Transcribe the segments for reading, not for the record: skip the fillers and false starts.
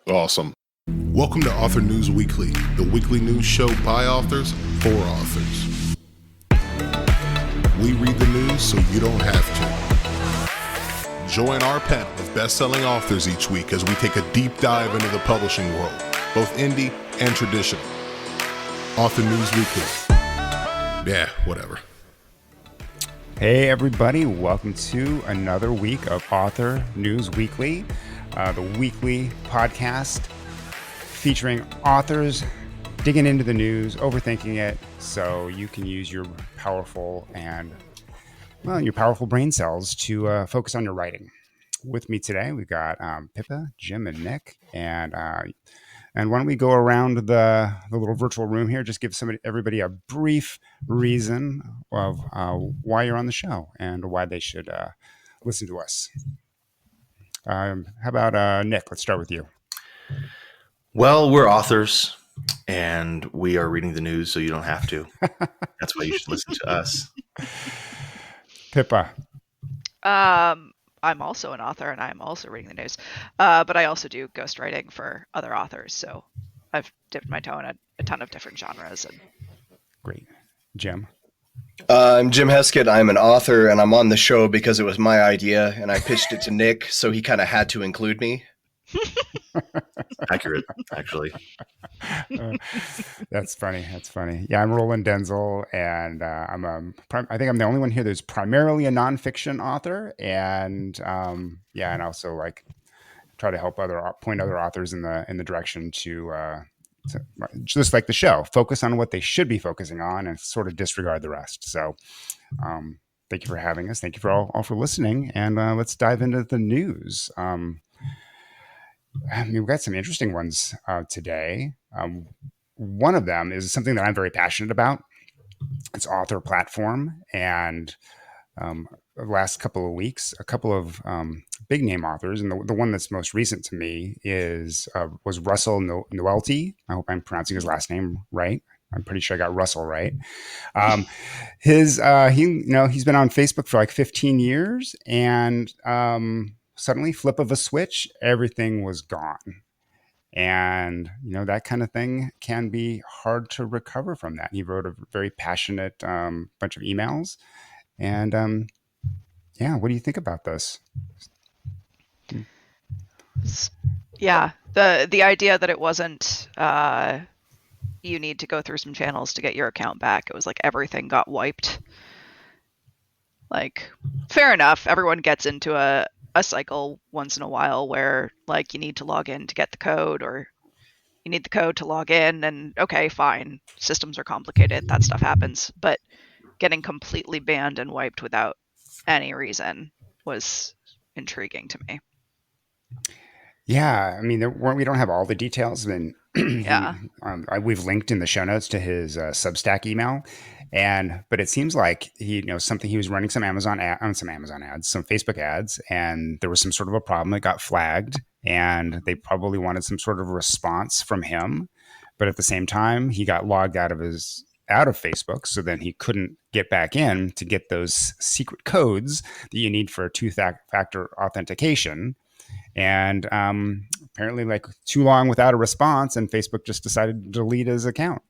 Awesome. Welcome to Author News Weekly, the weekly news show by authors for authors. We read the news so you don't have to. Join our panel of best-selling authors each week as we take a deep dive into the publishing world, both indie and traditional. Author News Weekly. Yeah, whatever. Hey everybody, welcome to another week of Author News Weekly, the weekly podcast featuring authors digging into the news, overthinking it, so you can use your powerful brain cells to focus on your writing. With me today, we've got Pippa, Jim, and Nick, and why don't we go around the little virtual room here, just give everybody a brief reason of why you're on the show and why they should listen to us. How about Nick? Let's start with you. Well, we're authors, and we are reading the news so you don't have to. That's why you should listen to us. Pippa. I'm also an author, and I'm also reading the news. But I also do ghostwriting for other authors, so I've dipped my toe in a ton of different genres. And Great. Jim. I'm Jim Heskett. I'm an author, and I'm on the show because it was my idea, and I pitched it to Nick, so he kind of had to include me. Accurate, actually. That's funny. Yeah, I'm Roland Denzel, and I think I'm the only one here that's primarily a nonfiction author, and and also try to help point other authors in the direction to just like the show, focus on what they should be focusing on and sort of disregard the rest. So, thank you for having us. Thank you for all for listening, and let's dive into the news. We've got some interesting ones today. One of them is something that I'm very passionate about. It's author platform. And the last couple of weeks, a couple of big name authors, and the one that's most recent to me was Russell Noelty. I hope I'm pronouncing his last name right. I'm pretty sure I got Russell right. He's been on Facebook for like 15 years, and suddenly, flip of a switch, everything was gone. And, that kind of thing can be hard to recover from that. He wrote a very passionate bunch of emails. And, what do you think about this? Yeah, the idea that it wasn't you need to go through some channels to get your account back. It was like everything got wiped. Like, fair enough. Everyone gets into a cycle once in a while where you need to log in to get the code, or you need the code to log in, and okay, fine. Systems are complicated. That stuff happens. But getting completely banned and wiped without any reason was intriguing to me. Yeah, I mean, we don't have all the details. And yeah, we've linked in the show notes to his Substack email. But it seems like he was running some Amazon ads, some Facebook ads, and there was some sort of a problem. It got flagged, and they probably wanted some sort of response from him. But at the same time, he got logged out of Facebook, so then he couldn't get back in to get those secret codes that you need for two-factor authentication. And apparently, too long without a response, and Facebook just decided to delete his account.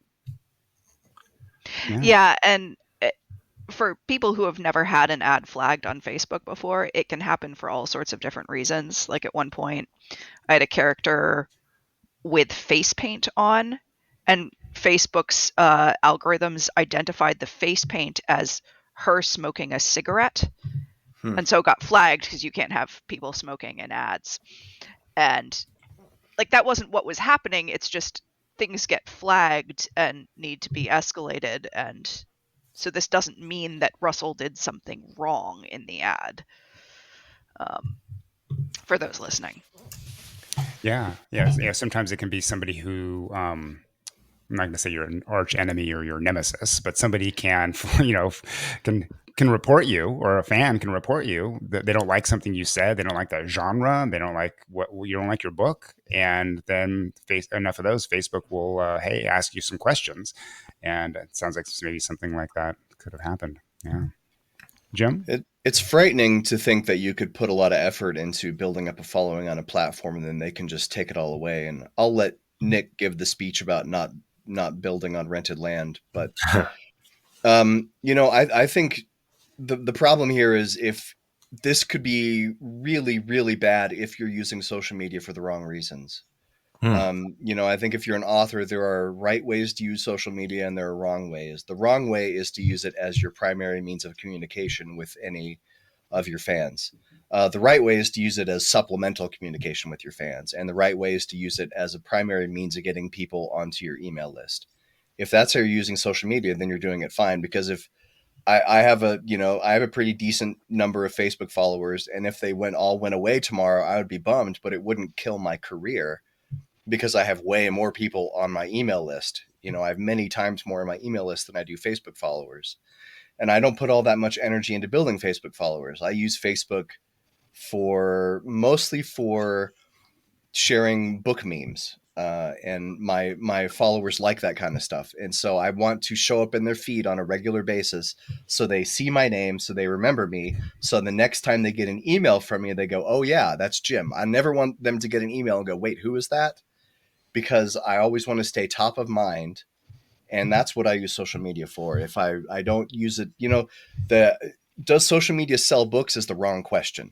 Yeah, and for people who have never had an ad flagged on Facebook before, it can happen for all sorts of different reasons. Like at one point, I had a character with face paint on, and Facebook's algorithms identified the face paint as her smoking a cigarette. And so it got flagged because you can't have people smoking in ads. And that wasn't what was happening. It's just things get flagged and need to be escalated. And so this doesn't mean that Russell did something wrong in the ad, for those listening. Yeah. Sometimes it can be somebody who, I'm not going to say you're an arch enemy or your nemesis, but somebody can report you, or a fan can report you that they don't like something you said. They don't like that genre. They don't like you don't like your book. And then enough of those, Facebook will, ask you some questions. And it sounds like maybe something like that could have happened. Yeah. Jim? It's frightening to think that you could put a lot of effort into building up a following on a platform and then they can just take it all away. And I'll let Nick give the speech about not building on rented land. But I think the problem here is if this could be really, really bad if you're using social media for the wrong reasons. I think if you're an author, there are right ways to use social media and there are wrong ways. The wrong way is to use it as your primary means of communication with any of your fans. The right way is to use it as supplemental communication with your fans. And the right way is to use it as a primary means of getting people onto your email list. If that's how you're using social media, then you're doing it fine. Because if I have a pretty decent number of Facebook followers, and if they all went away tomorrow, I would be bummed, but it wouldn't kill my career because I have way more people on my email list. I have many times more on my email list than I do Facebook followers. And I don't put all that much energy into building Facebook followers. I use Facebook mostly for sharing book memes. And my followers like that kind of stuff. And so I want to show up in their feed on a regular basis so they see my name, so they remember me. So the next time they get an email from me, they go, oh yeah, that's Jim. I never want them to get an email and go, wait, who is that? Because I always want to stay top of mind. And that's what I use social media for. If I don't use it, does social media sell books is the wrong question,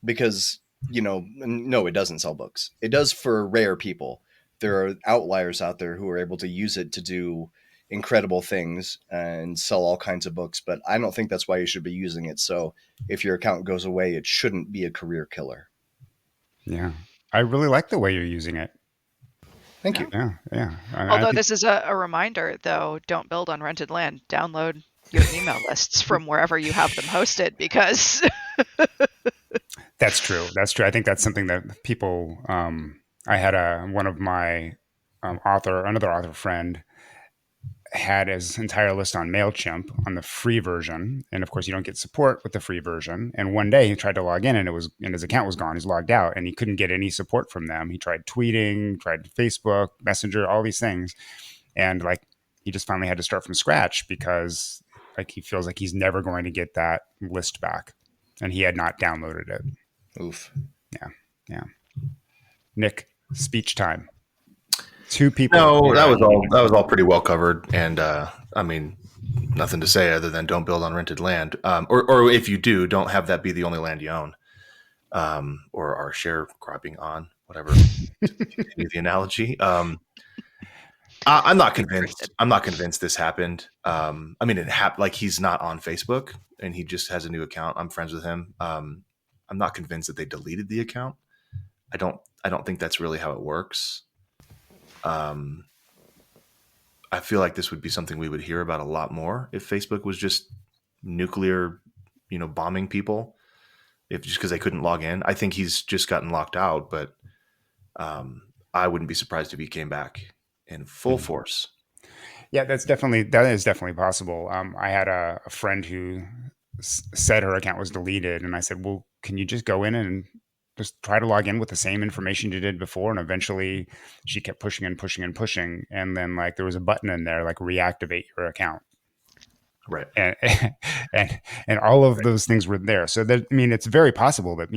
because, no, it doesn't sell books. It does for rare people. There are outliers out there who are able to use it to do incredible things and sell all kinds of books, but I don't think that's why you should be using it. So if your account goes away, it shouldn't be a career killer. Yeah. I really like the way you're using it. Thank you. Yeah. Although this is a reminder, though, don't build on rented land. Download your email lists from wherever you have them hosted, because That's true. I think that's something that people. I had one of my another author friend, had his entire list on MailChimp on the free version, and of course you don't get support with the free version. And one day he tried to log in, and his account was gone. He's logged out, and he couldn't get any support from them. He tried tweeting, tried Facebook Messenger, all these things, and he just finally had to start from scratch because he feels like he's never going to get that list back, and he had not downloaded it. Oof. Yeah. Nick, speech time. Two people. No, that was all pretty well covered, and nothing to say other than don't build on rented land, or if you do, don't have that be the only land you own, or are sharecropping on, whatever. To continue the analogy. I'm not convinced. I'm not convinced this happened. It happened. He's not on Facebook and he just has a new account. I'm friends with him. I'm not convinced that they deleted the account. I don't think that's really how it works. I feel like this would be something we would hear about a lot more if Facebook was just nuclear, bombing people, just because they couldn't log in. I think he's just gotten locked out, but I wouldn't be surprised if he came back in full force. Yeah, that is definitely possible. I had a friend who said her account was deleted, and I said, well, can you just go in and just try to log in with the same information you did before? And eventually she kept pushing and pushing and pushing. And then there was a button in there, reactivate your account. Right. And all of those things were there. So it's very possible that,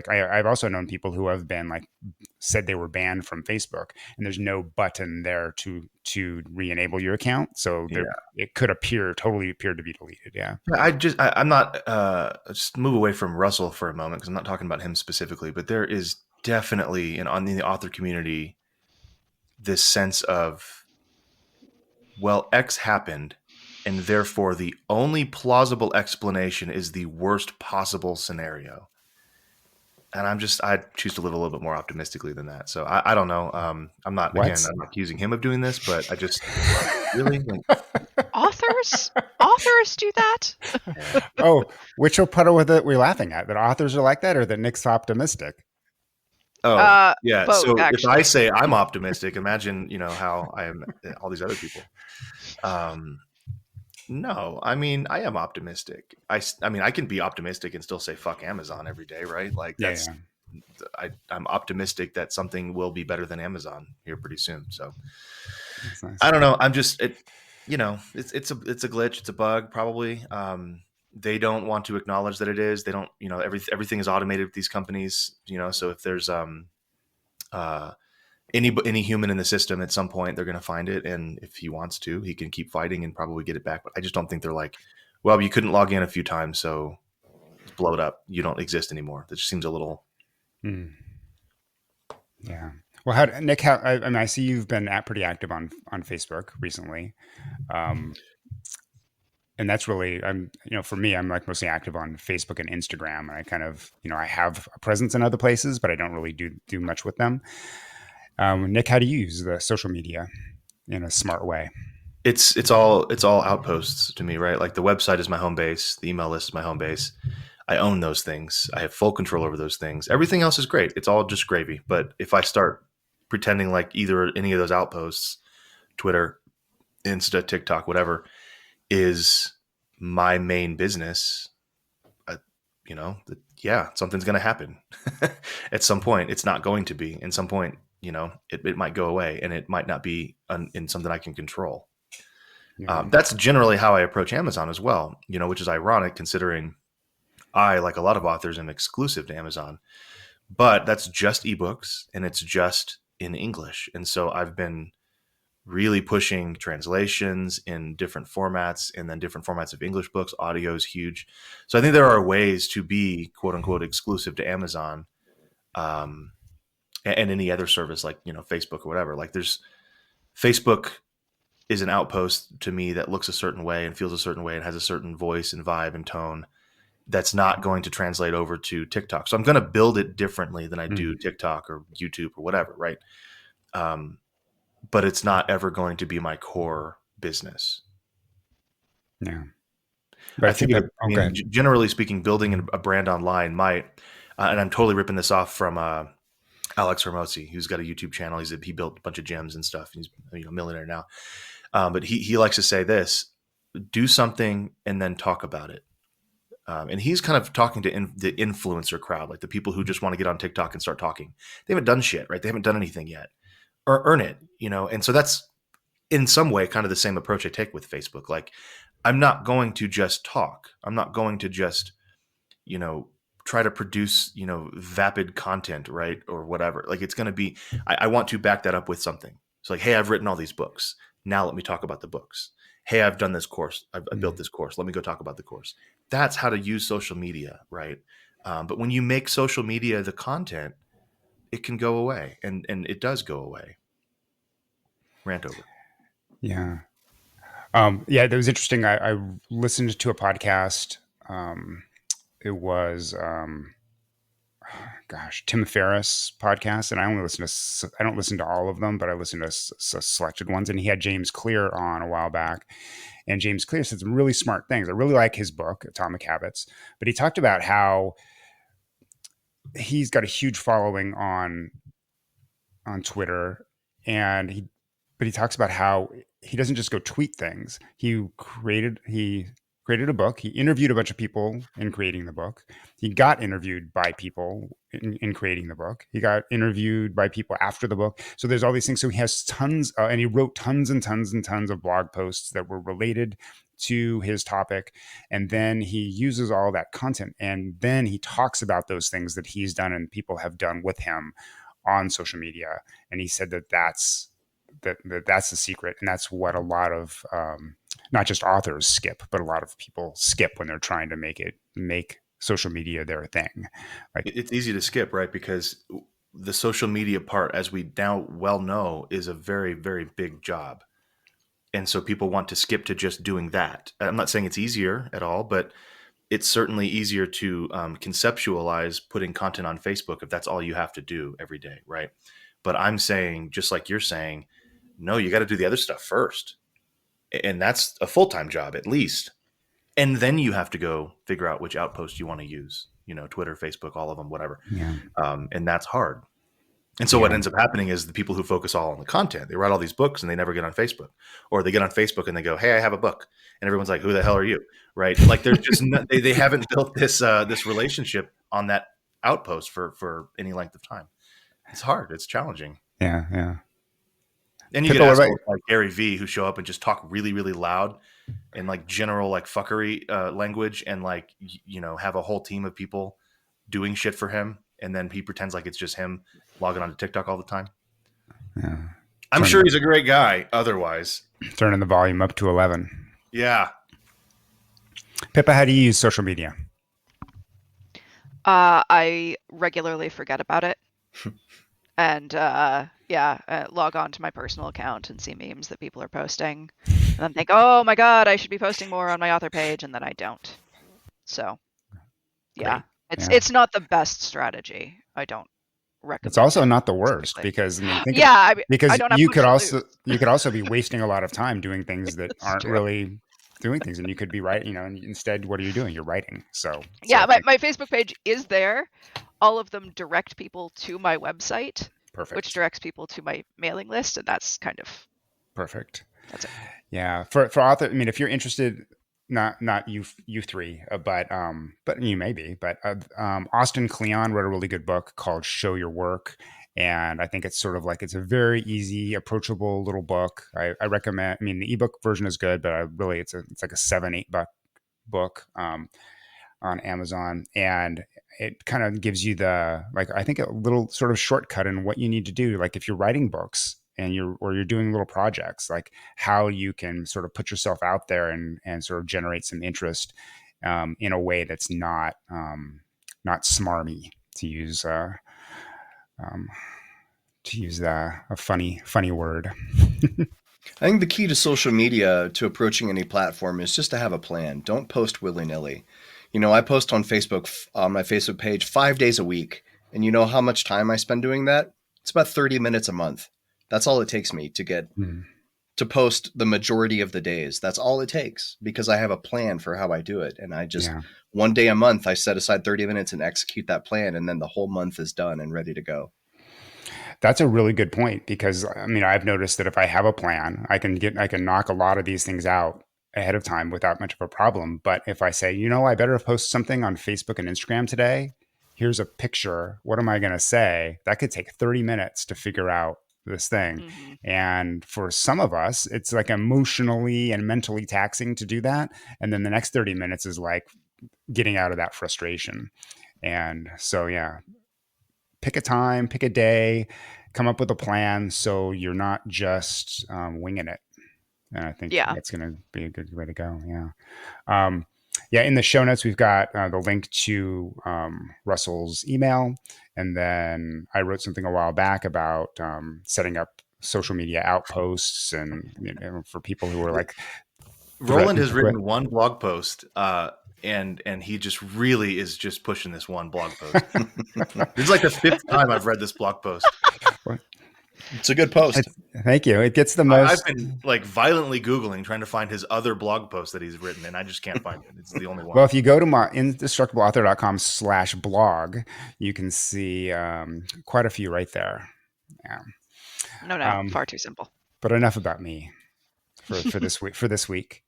I've also known people who have been said they were banned from Facebook, and there's no button there to re-enable your account. So it could totally appear to be deleted. Yeah. I'm not, just move away from Russell for a moment, because I'm not talking about him specifically, but there is definitely, in the author community, this sense of, well, X happened, and therefore the only plausible explanation is the worst possible scenario. And I choose to live a little bit more optimistically than that. So I don't know. I'm not accusing him of doing this, but I just really authors do that. Yeah. Oh, which puddle with it we're laughing at? That authors are like that, or that Nick's optimistic? Oh, yeah. Both, so actually. If I say I'm optimistic, imagine how I am all these other people. No, I am optimistic. I can be optimistic and still say fuck Amazon every day, right? That's. Yeah. I'm optimistic that something will be better than Amazon here pretty soon. So nice. I don't know. I'm just it's a glitch. It's a bug probably. They don't want to acknowledge that it is. They don't, everything is automated with these companies, so if there's uh, any human in the system, at some point they're going to find it, and if he wants to, he can keep fighting and probably get it back. But I just don't think they're like, well, you couldn't log in a few times, so let's blow it up. You don't exist anymore. That just seems a little. Yeah. Well, Nick, I mean, I see you've been pretty active on Facebook recently. And that's really, for me, I'm like mostly active on Facebook and Instagram, and I kind of, I have a presence in other places, but I don't really do much with them. Nick, how do you use the social media in a smart way? It's all outposts to me, right? Like the website is my home base, the email list is my home base. I own those things. I have full control over those things. Everything else is great. It's all just gravy. But if I start pretending like either any of those outposts, Twitter, Insta, TikTok, whatever, is my main business, something's going to happen at some point. It's not going to be. At some point, it might go away, and it might not be in something I can control. Yeah. That's generally how I approach Amazon as well, which is ironic considering I, like a lot of authors, am exclusive to Amazon. But that's just ebooks, and it's just in English. And so I've been really pushing translations in different formats, and then different formats of English books. Audio is huge. So I think there are ways to be quote unquote exclusive to Amazon, and any other service like, Facebook or whatever. Like Facebook is an outpost to me that looks a certain way and feels a certain way and has a certain voice and vibe and tone that's not going to translate over to TikTok. So I'm going to build it differently than I do TikTok or YouTube or whatever. Right. But it's not ever going to be my core business. Yeah. But I think generally speaking, building a brand online might, and I'm totally ripping this off from Alex Hormozzi, who's got a YouTube channel. He built a bunch of gyms and stuff. He's a millionaire now. But he likes to say this: do something and then talk about it. And he's kind of talking to the influencer crowd, like the people who just want to get on TikTok and start talking. They haven't done shit, right? They haven't done anything yet, or earn it, And so that's in some way kind of the same approach I take with Facebook. Like, I'm not going to just talk. I'm not going to just, try to produce, vapid content, right? Or whatever. Like, it's going to be, I want to back that up with something. It's like, hey, I've written all these books. Now let me talk about the books. Hey, I've done this course. I built this course. Let me go talk about the course. That's how to use social media, right? But when you make social media the content, it can go away, and it does go away. Rant over. Yeah. That was interesting. I listened to a podcast. It was, Tim Ferriss podcast, and I don't listen to all of them, but I listen to selected ones. And he had James Clear on a while back, and James Clear said some really smart things. I really like his book, Atomic Habits, but he talked about how he's got a huge following on Twitter, and he talks about how he doesn't just go tweet things. He created a book. He interviewed a bunch of people in creating the book. He got interviewed by people in creating the book. He got interviewed by people after the book. So there's all these things. So he has tons, and he wrote tons and tons and tons of blog posts that were related to his topic. And then he uses all that content, and then he talks about those things that he's done and people have done with him on social media. And he said that's the secret, and that's what a lot of not just authors skip, but a lot of people skip when they're trying to make social media their thing. Like, it's easy to skip, right? Because the social media part, as we now well know, is a very, very big job, and so people want to skip to just doing that. I'm not saying it's easier at all, but it's certainly easier to conceptualize putting content on Facebook if that's all you have to do every day, right? But I'm saying, just like you're saying, no, you got to do the other stuff first. And that's a full-time job at least. And then you have to go figure out which outpost you want to use, Twitter, Facebook, all of them, whatever. Yeah. And that's hard. And so what ends up happening is the people who focus all on the content, they write all these books and they never get on Facebook, or they get on Facebook and they go, hey, I have a book. And everyone's like, who the hell are you? Right. Like, there's just they haven't built this relationship on that outpost for any length of time. It's hard. It's challenging. Yeah. And you get assholes like Gary Vee who show up and just talk really, really loud and like general like fuckery language, and like have a whole team of people doing shit for him, and then he pretends like it's just him logging on to TikTok all the time. Yeah. I'm sure he's a great guy otherwise. Turning the volume up to 11. Yeah. Pippa, how do you use social media? I regularly forget about it. And log on to my personal account and see memes that people are posting, and then think, oh my god, I should be posting more on my author page, and then I don't. So, yeah, Great. it's not the best strategy. I don't recommend. It's also it not the worst specifically. because I mean, I don't have you much could to also lose. be wasting a lot of time doing things that It's aren't true. really doing things, and you could be writing. And instead, what are you doing? You're writing. So Yeah, I think- my Facebook page is there. All of them direct people to my website, perfect. which directs people to my mailing list, and that's kind of perfect. That's it. Yeah, for author. I mean, if you're interested, not you three, but you may be. But Austin Kleon wrote a really good book called "Show Your Work," and I think it's sort of like it's a very easy, approachable little book. I recommend. I mean, the ebook version is good, but it's like a $7-8 book on Amazon, and it kind of gives you the I think a little sort of shortcut in what you need to do. Like if you're writing books and you're doing little projects, like how you can sort of put yourself out there and sort of generate some interest in a way that's not smarmy, to use a funny word. I think the key to social media, to approaching any platform, is just to have a plan. Don't post willy-nilly. I post on Facebook, on my Facebook page 5 days a week. And you know how much time I spend doing that? It's about 30 minutes a month. That's all it takes me to get to post the majority of the days. That's all it takes, because I have a plan for how I do it. And I just, one day a month, I set aside 30 minutes and execute that plan. And then the whole month is done and ready to go. That's a really good point, because I mean, I've noticed that if I have a plan, I can knock a lot of these things out ahead of time without much of a problem. But if I say, I better post something on Facebook and Instagram today, here's a picture, what am I going to say? That could take 30 minutes to figure out this thing. Mm-hmm. And for some of us, it's like emotionally and mentally taxing to do that. And then the next 30 minutes is like getting out of that frustration. And so, pick a time, pick a day, come up with a plan so you're not just winging it. And I think that's going to be a good way to go. Yeah. In the show notes, we've got the link to Russell's email. And then I wrote something a while back about setting up social media outposts, and for people who are like, Roland has written one blog post, and he just really is just pushing this one blog post. This is like the 5th time I've read this blog post. It's a good post. Thank you. It gets the most. I've been like violently Googling, trying to find his other blog post that he's written, and I just can't find it. It's the only one. Well, if you go to my indestructibleauthor.com/blog, you can see quite a few right there. Yeah. No, far too simple. But enough about me for this week.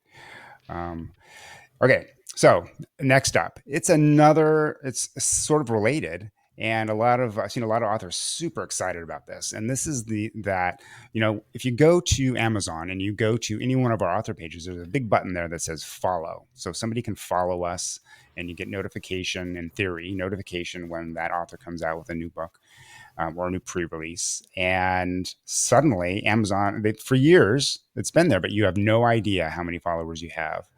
Okay. So next up, it's sort of related. And I've seen a lot of authors super excited about this. And this is if you go to Amazon and you go to any one of our author pages, there's a big button there that says follow. So somebody can follow us, and you get notification when that author comes out with a new book or a new pre-release. And suddenly Amazon, for years, it's been there, but you have no idea how many followers you have.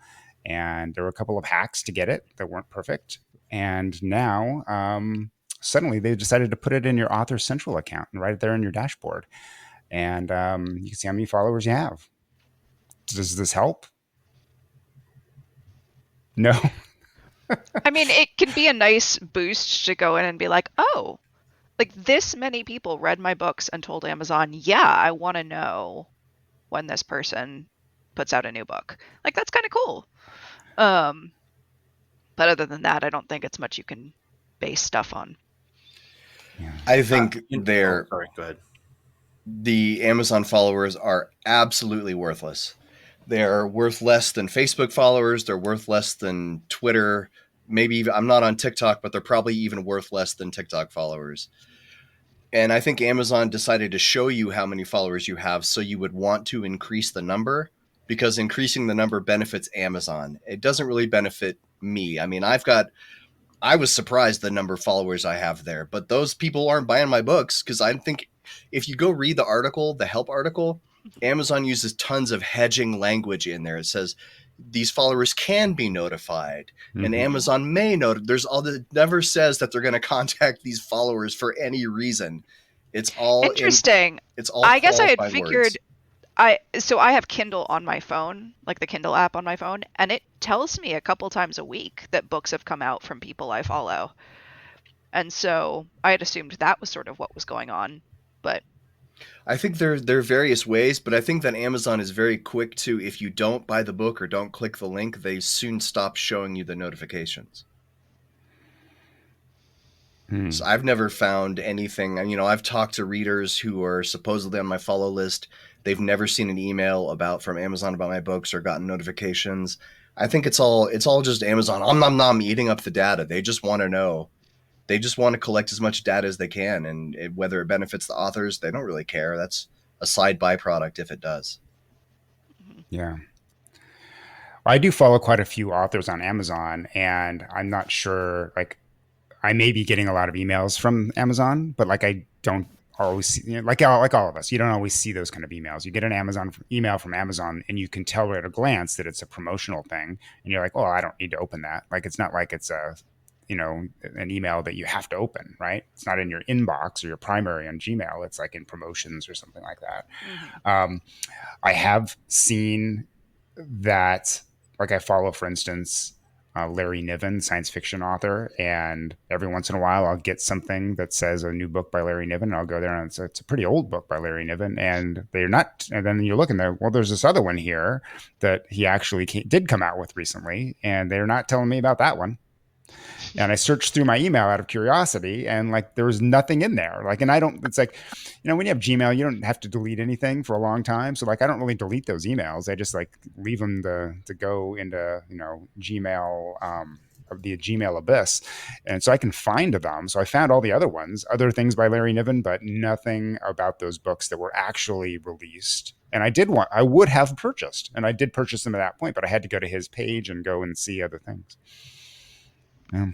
And there were a couple of hacks to get it that weren't perfect. And now, suddenly they've decided to put it in your Author Central account and right there in your dashboard. And you can see how many followers you have. Does this help? No. I mean, it can be a nice boost to go in and be like, oh, like this many people read my books and told Amazon, yeah, I want to know when this person puts out a new book. Like, that's kind of cool. But other than that, I don't think it's much you can base stuff on. Yeah. I think sorry, go ahead. The Amazon followers are absolutely worthless. They're worth less than Facebook followers. They're worth less than Twitter. Maybe even, I'm not on TikTok, but they're probably even worth less than TikTok followers. And I think Amazon decided to show you how many followers you have so you would want to increase the number, because increasing the number benefits Amazon. It doesn't really benefit me. I mean, I was surprised the number of followers I have there, but those people aren't buying my books because I think if you go read the article, the help article, Amazon uses tons of hedging language in there. It says these followers can be notified, and Amazon may notify. There's all that never says that they're going to contact these followers for any reason. It's all interesting. It's all I guess I had qualified figured. words. So I have Kindle on my phone, like the Kindle app on my phone, and it tells me a couple times a week that books have come out from people I follow. And so I had assumed that was sort of what was going on, but I think there are various ways, but I think that Amazon is very quick to, if you don't buy the book or don't click the link, they soon stop showing you the notifications. So I've never found anything. You know, I've talked to readers who are supposedly on my follow list. They've never seen an email from Amazon about my books or gotten notifications. I think it's all just Amazon nom eating up the data. They just want to know. They just want to collect as much data as they can, and whether it benefits the authors, they don't really care. That's a side byproduct if it does. Yeah. I do follow quite a few authors on Amazon, and I'm not sure, like, I may be getting a lot of emails from Amazon, but like I don't always see, you know, like all of us, you don't always see those kind of emails. You get an email from Amazon, and you can tell at a glance that it's a promotional thing, and you're like, oh, I don't need to open that. Like, it's not like it's an email that you have to open, right? It's not in your inbox or your primary on Gmail. It's like in promotions or something like that. I have seen that, like, I follow, for instance, Larry Niven, science fiction author, and every once in a while I'll get something that says a new book by Larry Niven, and I'll go there and it's a pretty old book by Larry Niven, and they're not. And then you're looking there, well, there's this other one here that he actually did come out with recently, and they're not telling me about that one. And I searched through my email out of curiosity, and like there was nothing in there. Like, and I don't. It's like, you know, when you have Gmail, you don't have to delete anything for a long time. So like, I don't really delete those emails. I just like leave them to go into Gmail, the Gmail abyss, and so I can find them. So I found all the other ones, other things by Larry Niven, but nothing about those books that were actually released. And I would have purchased, and I did purchase them at that point, but I had to go to his page and go and see other things. Yeah.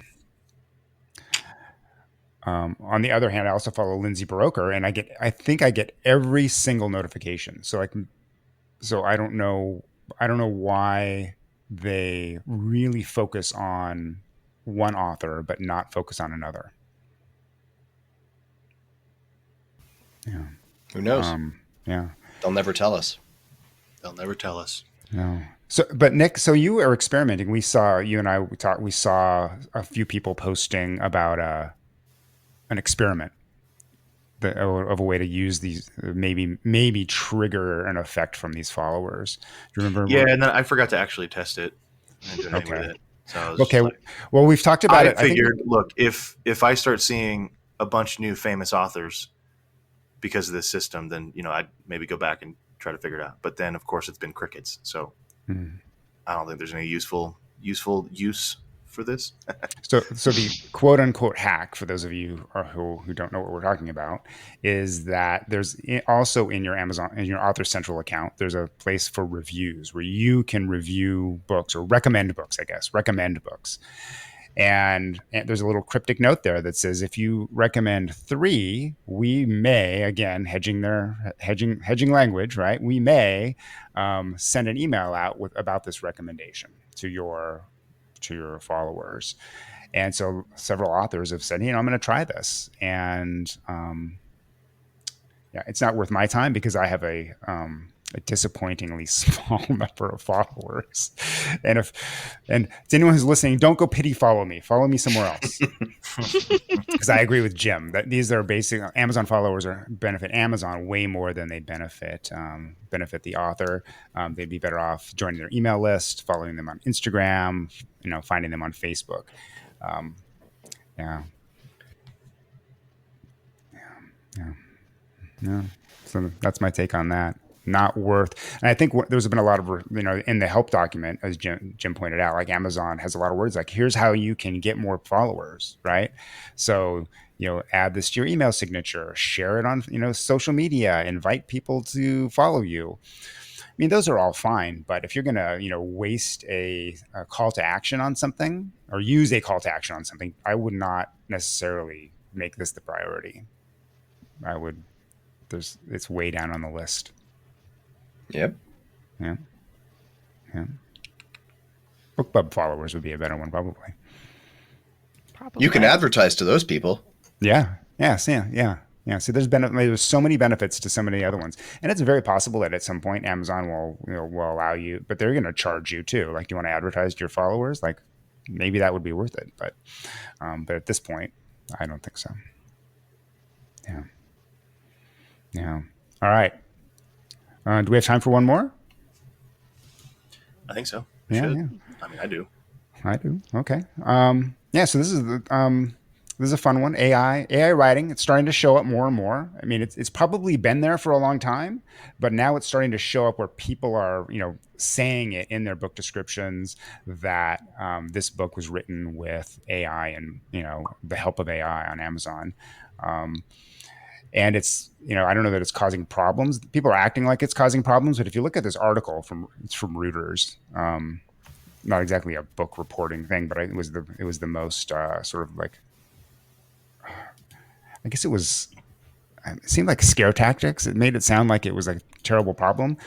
On the other hand, I also follow Lindsay Baroker, and I think I get every single notification. So I don't know why they really focus on one author, but not focus on another. Yeah. Who knows? Yeah. They'll never tell us. They'll never tell us. No. So, but Nick, so you are experimenting. We saw a few people posting about an experiment of a way to use these, maybe trigger an effect from these followers. Do you remember? Yeah, and then I forgot to actually test it and do anything with it. So I was Okay. like, Well, we've talked about it. I figured, look, if I start seeing a bunch of new famous authors because of this system, then I'd maybe go back and try to figure it out. But then, of course, it's been crickets. So I don't think there's any useful use for this. So the quote unquote hack, for those of you who don't know what we're talking about, is that there's also in your Author Central account, there's a place for reviews where you can review books or recommend books, And there's a little cryptic note there that says, if you recommend 3, we may, again, hedging language, right? We may send an email out about this recommendation to your followers. And so several authors have said, I'm going to try this. And it's not worth my time because I have a disappointingly small number of followers. And to anyone who's listening, don't go pity follow me somewhere else. Because I agree with Jim that these are basic Amazon followers benefit Amazon way more than they benefit the author. They'd be better off joining their email list, following them on Instagram, finding them on Facebook. So that's my take on that. Not worth. And I think there's been a lot of, in the help document, as Jim pointed out, like Amazon has a lot of words like, here's how you can get more followers, right? So, add this to your email signature, share it on, social media, invite people to follow you. mean, those are all fine, but if you're going to, waste a call to action on something or use a call to action on something, I would not necessarily make this the priority. It's way down on the list. Yep. Yeah. Book club followers would be a better one, probably. You can advertise to those people. Yeah. See, there's so many benefits to so many other ones, and it's very possible that at some point Amazon will allow you, but they're going to charge you too. Like, you want to advertise to your followers, like maybe that would be worth it, but at this point, I don't think so. Yeah. All right. Do we have time for one more? I think so. Yeah. I mean, I do. Okay. So this is a fun one. AI writing. It's starting to show up more and more. I mean, it's probably been there for a long time, but now it's starting to show up where people are, saying it in their book descriptions that this book was written with AI and, the help of AI on Amazon. And it's, I don't know that it's causing problems. People are acting like it's causing problems, but if you look at this article it's from Reuters, not exactly a book reporting thing, but it was the most sort of like, I guess it seemed like scare tactics. It made it sound like it was a terrible problem,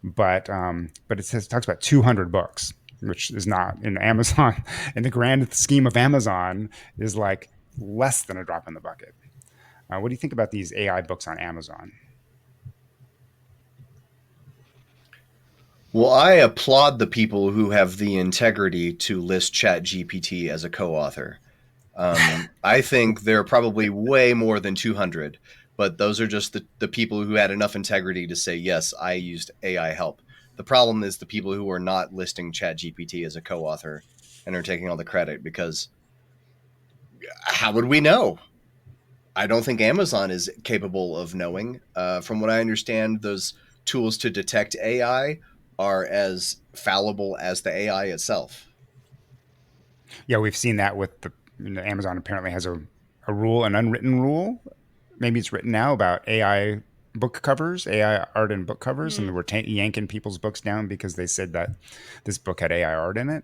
but it talks about 200 books, which is not in Amazon. In the grand scheme of Amazon, is like less than a drop in the bucket. What do you think about these AI books on Amazon? Well, I applaud the people who have the integrity to list ChatGPT as a co-author. I think there are probably way more than 200, but those are just the people who had enough integrity to say, yes, I used AI help. The problem is the people who are not listing ChatGPT as a co-author and are taking all the credit, because how would we know? I don't think Amazon is capable of knowing. From what I understand, those tools to detect AI are as fallible as the AI itself. Yeah, we've seen that with Amazon apparently has a rule, an unwritten rule. Maybe it's written now about AI book covers, AI art and book covers, and we're yanking people's books down because they said that this book had AI art in it.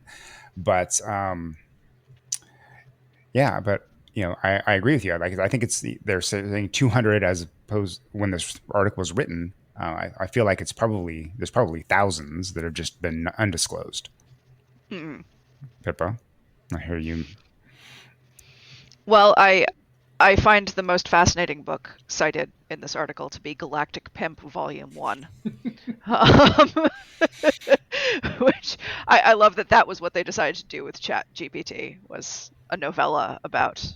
But I agree with you. Like, I think they're saying 200 as opposed when this article was written. I feel like there's probably thousands that have just been undisclosed. Pippa, I hear you. Well, I find the most fascinating book cited in this article to be Galactic Pimp Volume 1. Which I love that was what they decided to do with ChatGPT, was a novella about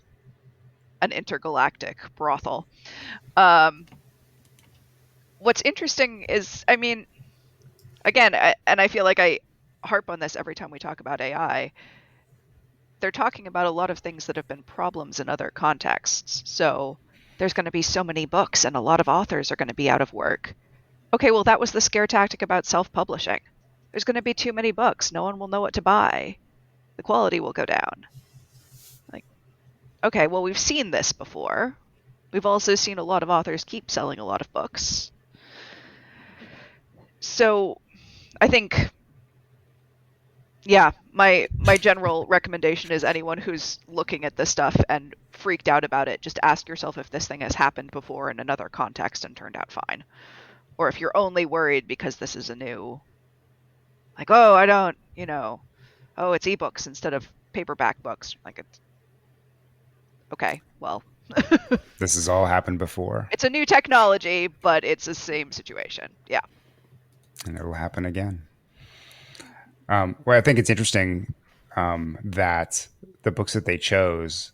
an intergalactic brothel. What's interesting is, I mean, again, and I feel like I harp on this every time we talk about AI, they're talking about a lot of things that have been problems in other contexts. So there's going to be so many books and a lot of authors are going to be out of work. Okay, well, that was the scare tactic about self-publishing. There's going to be too many books. No one will know what to buy. The quality will go down. Like, okay, well, we've seen this before. We've also seen a lot of authors keep selling a lot of books. So I think, yeah, my general recommendation is anyone who's looking at this stuff and freaked out about it, just ask yourself if this thing has happened before in another context and turned out fine. Or if you're only worried because this is a new, like, oh, I don't, oh, it's ebooks instead of paperback books. Like, it's okay, well. This has all happened before. It's a new technology, but it's the same situation. Yeah. And it'll happen again. Well, I think it's interesting that the books that they chose,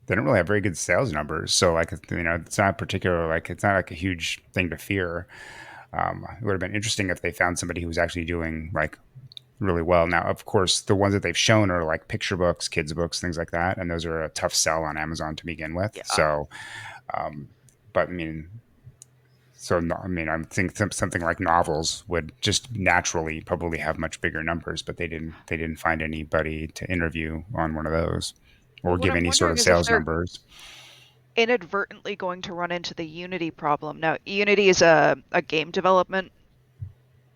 they don't really have very good sales numbers. So, like, it's not particular, it's not like a huge thing to fear. It would have been interesting if they found somebody who was actually doing like really well. Now, of course, the ones that they've shown are like picture books, kids books, things like that. And those are a tough sell on Amazon to begin with. Yeah. So, but I mean, I think something like novels would just naturally probably have much bigger numbers, but they didn't find anybody to interview on one of those or give any sort of sales numbers. Inadvertently going to run into the Unity problem. Now, Unity is a game development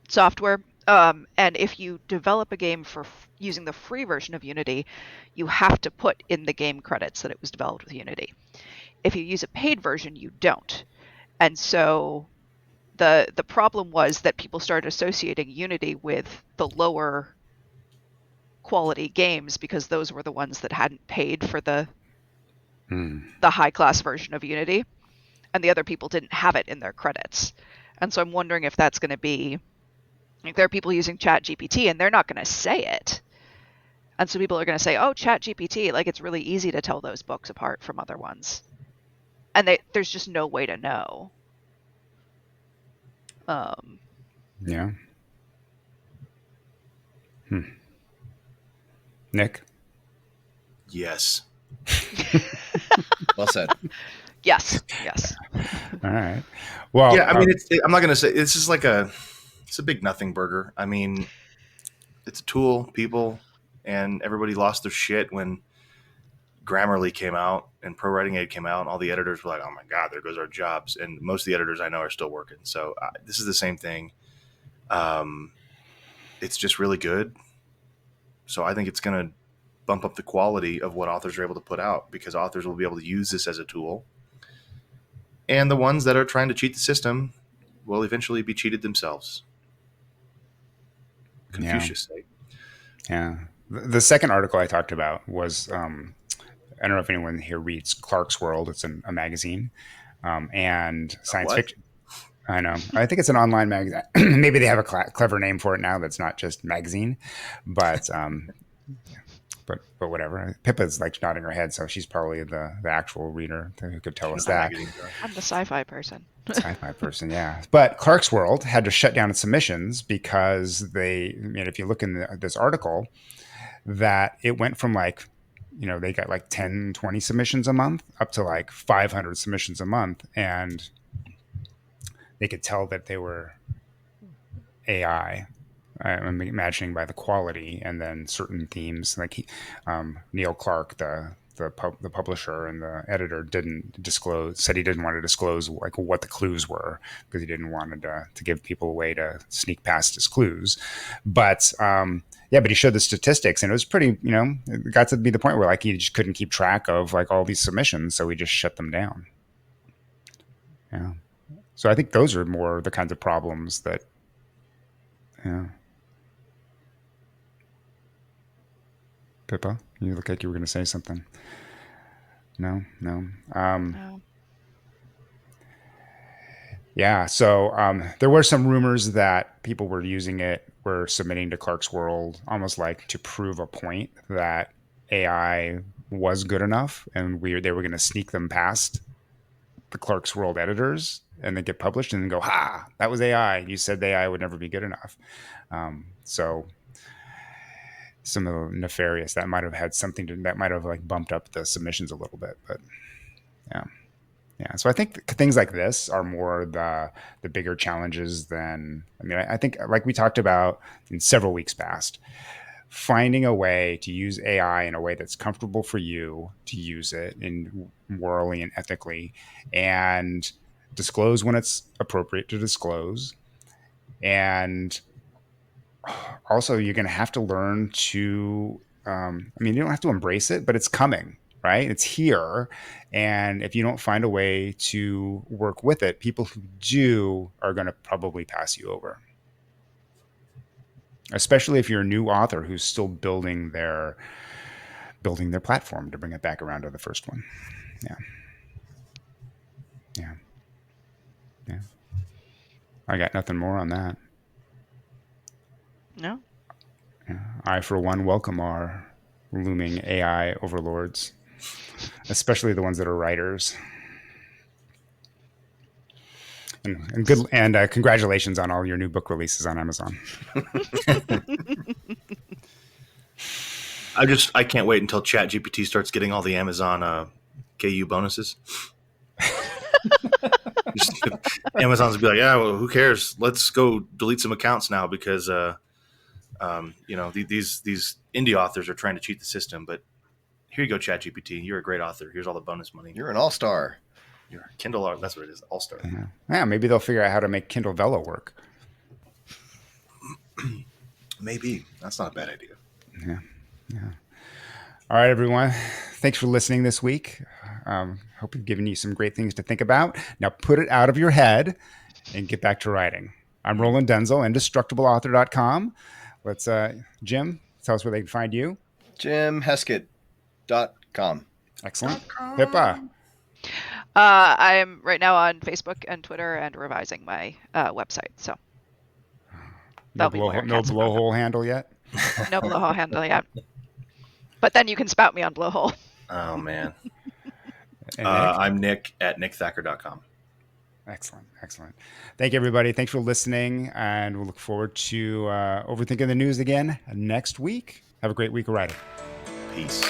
software. And if you develop a game for using the free version of Unity, you have to put in the game credits that it was developed with Unity. If you use a paid version, you don't. And so the problem was that people started associating Unity with the lower quality games because those were the ones that hadn't paid for the high class version of Unity, and the other people didn't have it in their credits. And so I'm wondering if that's going to be like, there are people using ChatGPT and they're not going to say it. And so people are going to say, oh, ChatGPT, like it's really easy to tell those books apart from other ones. And there's just no way to know. Yeah. Nick? Yes. Well said. Yes. All right. Well, yeah, I mean, I'm not going to say this is like it's a big nothing burger. I mean, it's a tool, people, and everybody lost their shit when Grammarly came out and Pro Writing Aid came out, and all the editors were like, "Oh my god, there goes our jobs." And most of the editors I know are still working. So this is the same thing. It's just really good. So I think it's going to bump up the quality of what authors are able to put out because authors will be able to use this as a tool. And the ones that are trying to cheat the system will eventually be cheated themselves. Confucius say. Yeah. The second article I talked about was, I don't know if anyone here reads Clark's World. It's a magazine and science fiction. I know. I think it's an online magazine. Maybe they have a clever name for it now that's not just magazine, but whatever. Pippa's like nodding her head, so she's probably the actual reader who could tell us that. I'm the sci-fi person. Sci-fi person, yeah. But Clark's World had to shut down its submissions because if you look in this article, that it went from like, they got like 10, 20 submissions a month up to like 500 submissions a month. And they could tell that they were AI. I'm imagining by the quality and then certain themes like Neil Clark, the publisher and the editor said he didn't want to disclose like what the clues were because he didn't want to give people a way to sneak past his clues. But but he showed the statistics and it was pretty, it got to be the point where like he just couldn't keep track of like all these submissions. So he just shut them down. Yeah. So I think those are more the kinds of problems that, Pippa, you look like you were going to say something. No. No. Yeah. So there were some rumors that people were submitting to Clark's World almost like to prove a point that AI was good enough, and they were going to sneak them past the Clark's World editors, and they get published and then go, "Ha! That was AI. You said the AI would never be good enough." So some of the nefarious that might have had that might have like bumped up the submissions a little bit, but yeah. So I think things like this are more the bigger challenges than, I think like we talked about in several weeks past, finding a way to use AI in a way that's comfortable for you to use it in morally and ethically, and disclose when it's appropriate to disclose. And also you're going to have to learn to, you don't have to embrace it, but it's coming, right? It's here. And if you don't find a way to work with it, people who do are going to probably pass you over. Especially if you're a new author who's still building their platform, to bring it back around to the first one. Yeah. I got nothing more on that. No. I, for one, welcome our looming AI overlords, especially the ones that are writers. And good, and congratulations on all your new book releases on Amazon. I can't wait until ChatGPT starts getting all the Amazon KU bonuses. Amazon's be like, yeah, well, who cares? Let's go delete some accounts now because these indie authors are trying to cheat the system. But here you go, ChatGPT. You're a great author. Here's all the bonus money. You're an all-star. You're a Kindle art. That's what it is. All-star. Yeah, maybe they'll figure out how to make Kindle Velo work. Maybe. That's not a bad idea. Yeah. All right, everyone. Thanks for listening this week. Hope we've given you some great things to think about. Now put it out of your head and get back to writing. I'm Roland Denzel, indestructibleauthor.com. Let's, Jim, tell us where they can find you. JimHeskett.com. Excellent. Pippa. I am right now on Facebook and Twitter and revising my website. So No that'll be where no cats and blowhole handle yet? no blowhole handle yet. But then you can spout me on blowhole. Oh, man. And Nick? I'm Nick at nickthacker.com. Excellent. Thank you, everybody. Thanks for listening. And we'll look forward to overthinking the news again next week. Have a great week of writing. Peace.